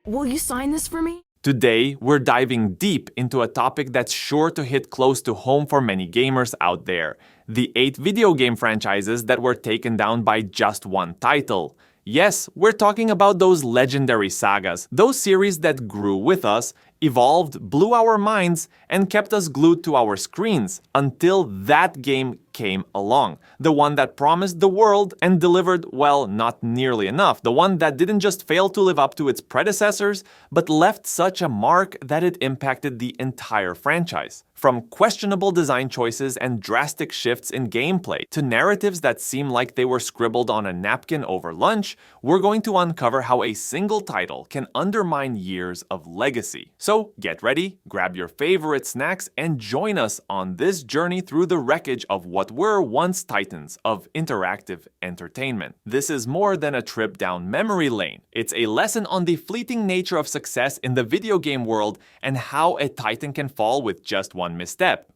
Will you sign this for me? Today, we're diving deep into a topic that's sure to hit close to home for many gamers out there: the 8 video game franchises that were taken down by just one title. Yes, we're talking about those legendary sagas, those series that grew with us, evolved, blew our minds, and kept us glued to our screens until that game came along. The one that promised the world and delivered, well, not nearly enough. The one that didn't just fail to live up to its predecessors, but left such a mark that it impacted the entire franchise. From questionable design choices and drastic shifts in gameplay to narratives that seem like they were scribbled on a napkin over lunch, we're going to uncover how a single title can undermine years of legacy. So get ready, grab your favorite snacks, and join us on this journey through the wreckage of what were once titans of interactive entertainment. This is more than a trip down memory lane. It's a lesson on the fleeting nature of success in the video game world and how a titan can fall with just one misstep.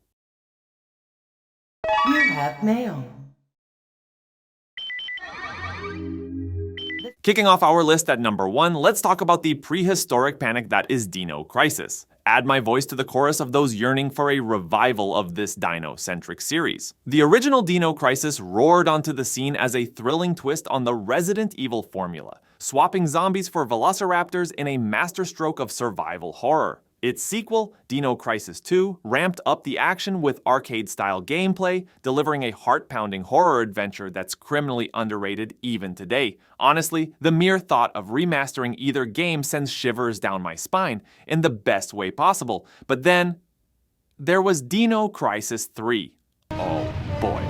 You have mail. Kicking off our list at number 1, let's talk about the prehistoric panic that is Dino Crisis. Add my voice to the chorus of those yearning for a revival of this dino-centric series. The original Dino Crisis roared onto the scene as a thrilling twist on the Resident Evil formula, swapping zombies for velociraptors in a masterstroke of survival horror. Its sequel, Dino Crisis 2, ramped up the action with arcade-style gameplay, delivering a heart-pounding horror adventure that's criminally underrated even today. Honestly, the mere thought of remastering either game sends shivers down my spine in the best way possible. But then, there was Dino Crisis 3. Oh boy.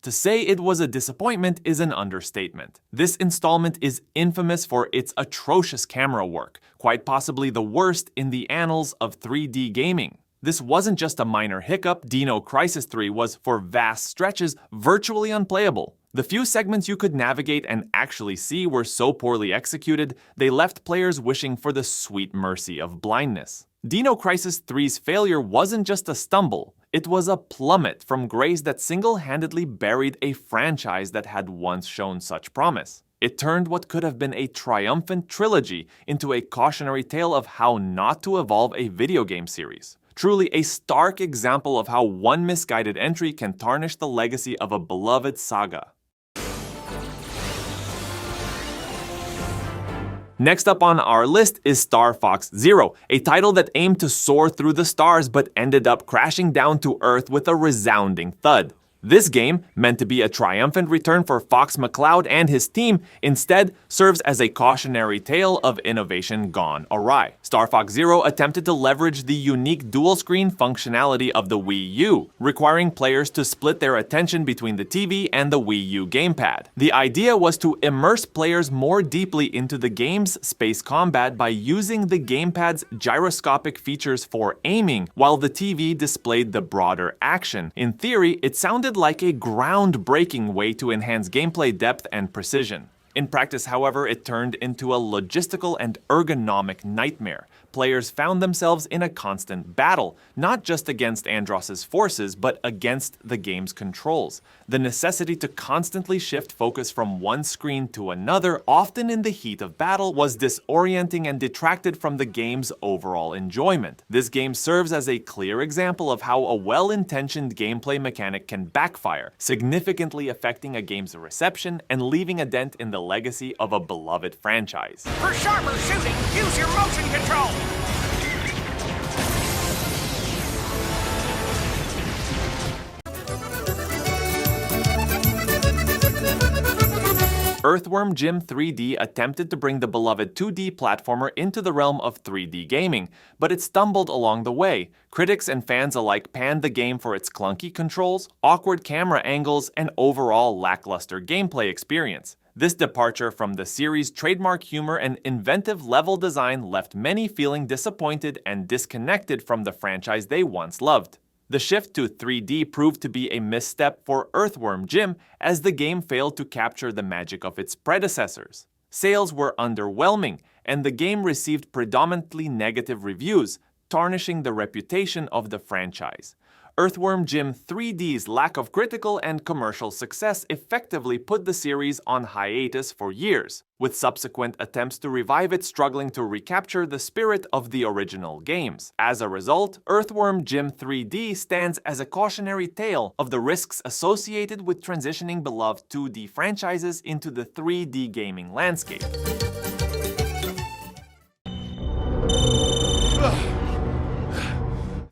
To say it was a disappointment is an understatement. This installment is infamous for its atrocious camera work, quite possibly the worst in the annals of 3D gaming. This wasn't just a minor hiccup. Dino Crisis 3 was, for vast stretches, virtually unplayable. The few segments you could navigate and actually see were so poorly executed, they left players wishing for the sweet mercy of blindness. Dino Crisis 3's failure wasn't just a stumble. It was a plummet from grace that single-handedly buried a franchise that had once shown such promise. It turned what could have been a triumphant trilogy into a cautionary tale of how not to evolve a video game series. Truly a stark example of how one misguided entry can tarnish the legacy of a beloved saga. Next up on our list is Star Fox Zero, a title that aimed to soar through the stars but ended up crashing down to Earth with a resounding thud. This game, meant to be a triumphant return for Fox McCloud and his team, instead serves as a cautionary tale of innovation gone awry. Star Fox Zero attempted to leverage the unique dual-screen functionality of the Wii U, requiring players to split their attention between the TV and the Wii U gamepad. The idea was to immerse players more deeply into the game's space combat by using the gamepad's gyroscopic features for aiming, while the TV displayed the broader action. In theory, it sounded like a groundbreaking way to enhance gameplay depth and precision. In practice, however, it turned into a logistical and ergonomic nightmare. Players found themselves in a constant battle, not just against Andross's forces, but against the game's controls. The necessity to constantly shift focus from one screen to another, often in the heat of battle, was disorienting and detracted from the game's overall enjoyment. This game serves as a clear example of how a well-intentioned gameplay mechanic can backfire, significantly affecting a game's reception and leaving a dent in the legacy of a beloved franchise. For sharper shooting, use your motion control! Earthworm Jim 3D attempted to bring the beloved 2D platformer into the realm of 3D gaming, but it stumbled along the way. Critics and fans alike panned the game for its clunky controls, awkward camera angles, and overall lackluster gameplay experience. This departure from the series' trademark humor and inventive level design left many feeling disappointed and disconnected from the franchise they once loved. The shift to 3D proved to be a misstep for Earthworm Jim, as the game failed to capture the magic of its predecessors. Sales were underwhelming, and the game received predominantly negative reviews, tarnishing the reputation of the franchise. Earthworm Jim 3D's lack of critical and commercial success effectively put the series on hiatus for years, with subsequent attempts to revive it struggling to recapture the spirit of the original games. As a result, Earthworm Jim 3D stands as a cautionary tale of the risks associated with transitioning beloved 2D franchises into the 3D gaming landscape.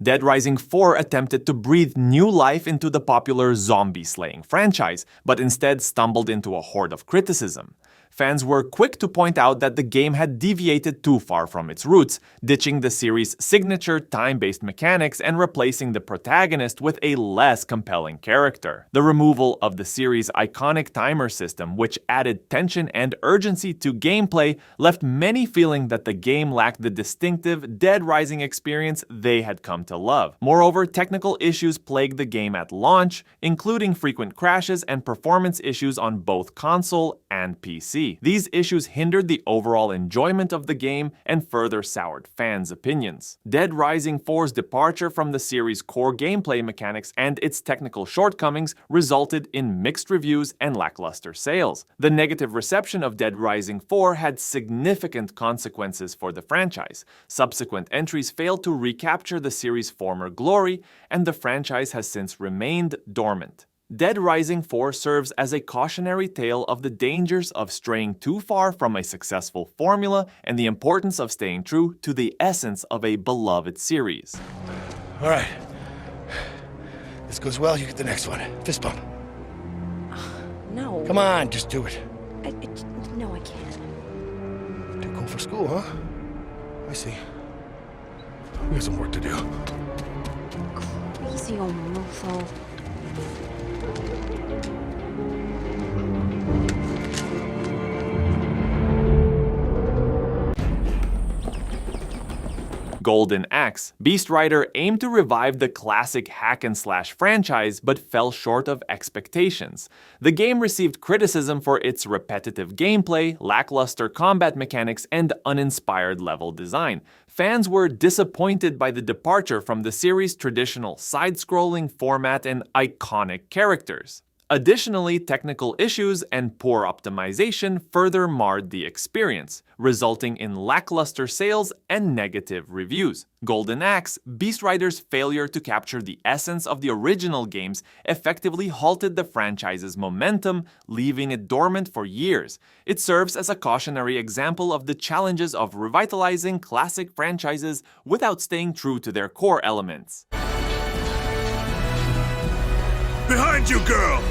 Dead Rising 4 attempted to breathe new life into the popular zombie-slaying franchise, but instead stumbled into a horde of criticism. Fans were quick to point out that the game had deviated too far from its roots, ditching the series' signature time-based mechanics and replacing the protagonist with a less compelling character. The removal of the series' iconic timer system, which added tension and urgency to gameplay, left many feeling that the game lacked the distinctive Dead Rising experience they had come to love. Moreover, technical issues plagued the game at launch, including frequent crashes and performance issues on both console and PC. These issues hindered the overall enjoyment of the game and further soured fans' opinions. Dead Rising 4's departure from the series' core gameplay mechanics and its technical shortcomings resulted in mixed reviews and lackluster sales. The negative reception of Dead Rising 4 had significant consequences for the franchise. Subsequent entries failed to recapture the series' former glory, and the franchise has since remained dormant. Dead Rising 4 serves as a cautionary tale of the dangers of straying too far from a successful formula and the importance of staying true to the essence of a beloved series. All right. This goes well, you get the next one. Fist bump. No. Come on, just do it. No, I can't. Too cool for school, huh? I see. We got some work to do. Crazy old mofo. Golden Axe. Beast Rider aimed to revive the classic hack-and-slash franchise but fell short of expectations. The game received criticism for its repetitive gameplay, lackluster combat mechanics, and uninspired level design. Fans were disappointed by the departure from the series' traditional side-scrolling format and iconic characters. Additionally, technical issues and poor optimization further marred the experience, resulting in lackluster sales and negative reviews. Golden Axe, Beast Rider's failure to capture the essence of the original games effectively halted the franchise's momentum, leaving it dormant for years. It serves as a cautionary example of the challenges of revitalizing classic franchises without staying true to their core elements. Behind you, girl!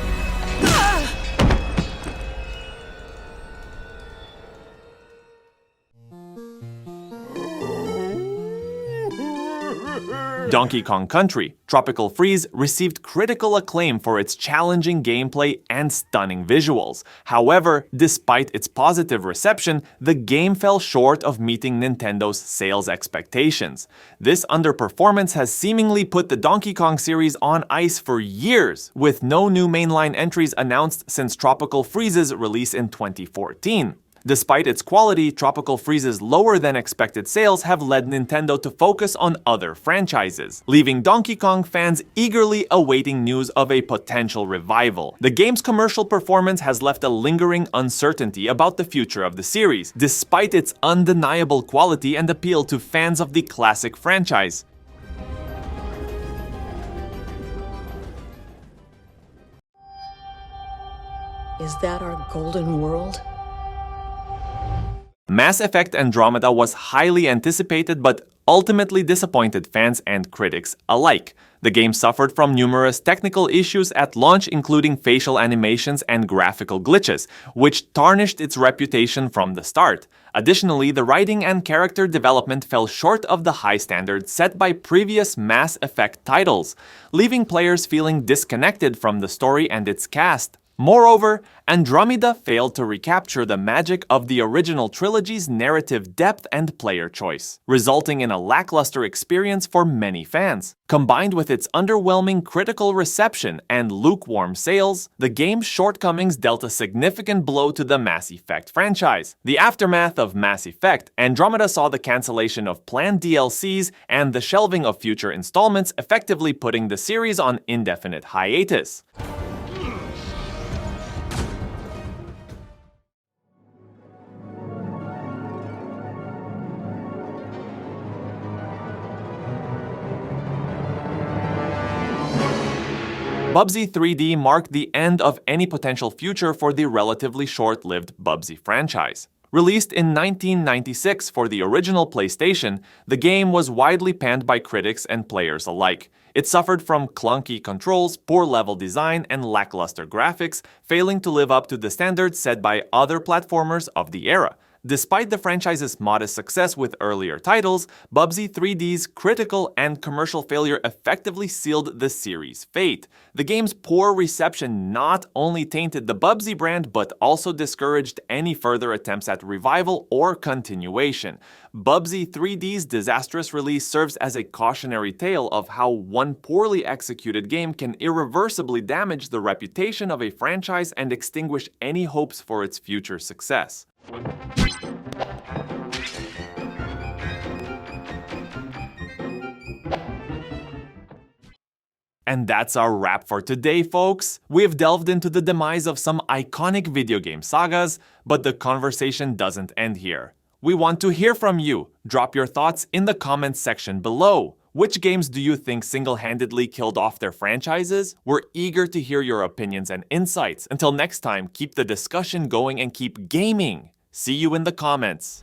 Donkey Kong Country Tropical Freeze received critical acclaim for its challenging gameplay and stunning visuals. However, despite its positive reception, the game fell short of meeting Nintendo's sales expectations. This underperformance has seemingly put the Donkey Kong series on ice for years, with no new mainline entries announced since Tropical Freeze's release in 2014. Despite its quality, Tropical Freeze's lower-than-expected sales have led Nintendo to focus on other franchises, leaving Donkey Kong fans eagerly awaiting news of a potential revival. The game's commercial performance has left a lingering uncertainty about the future of the series, despite its undeniable quality and appeal to fans of the classic franchise. Is that our golden world? Mass Effect Andromeda was highly anticipated but ultimately disappointed fans and critics alike. The game suffered from numerous technical issues at launch, including facial animations and graphical glitches, which tarnished its reputation from the start. Additionally, the writing and character development fell short of the high standards set by previous Mass Effect titles, leaving players feeling disconnected from the story and its cast. Moreover, Andromeda failed to recapture the magic of the original trilogy's narrative depth and player choice, resulting in a lackluster experience for many fans. Combined with its underwhelming critical reception and lukewarm sales, the game's shortcomings dealt a significant blow to the Mass Effect franchise. The aftermath of Mass Effect, Andromeda saw the cancellation of planned DLCs and the shelving of future installments, effectively putting the series on indefinite hiatus. Bubsy 3D marked the end of any potential future for the relatively short-lived Bubsy franchise. Released in 1996 for the original PlayStation, the game was widely panned by critics and players alike. It suffered from clunky controls, poor level design, and lackluster graphics, failing to live up to the standards set by other platformers of the era. Despite the franchise's modest success with earlier titles, Bubsy 3D's critical and commercial failure effectively sealed the series' fate. The game's poor reception not only tainted the Bubsy brand, but also discouraged any further attempts at revival or continuation. Bubsy 3D's disastrous release serves as a cautionary tale of how one poorly executed game can irreversibly damage the reputation of a franchise and extinguish any hopes for its future success. And that's our wrap for today, folks. We've delved into the demise of some iconic video game sagas, but the conversation doesn't end here. We want to hear from you. Drop your thoughts in the comments section below. Which games do you think single-handedly killed off their franchises? We're eager to hear your opinions and insights. Until next time, keep the discussion going and keep gaming. See you in the comments.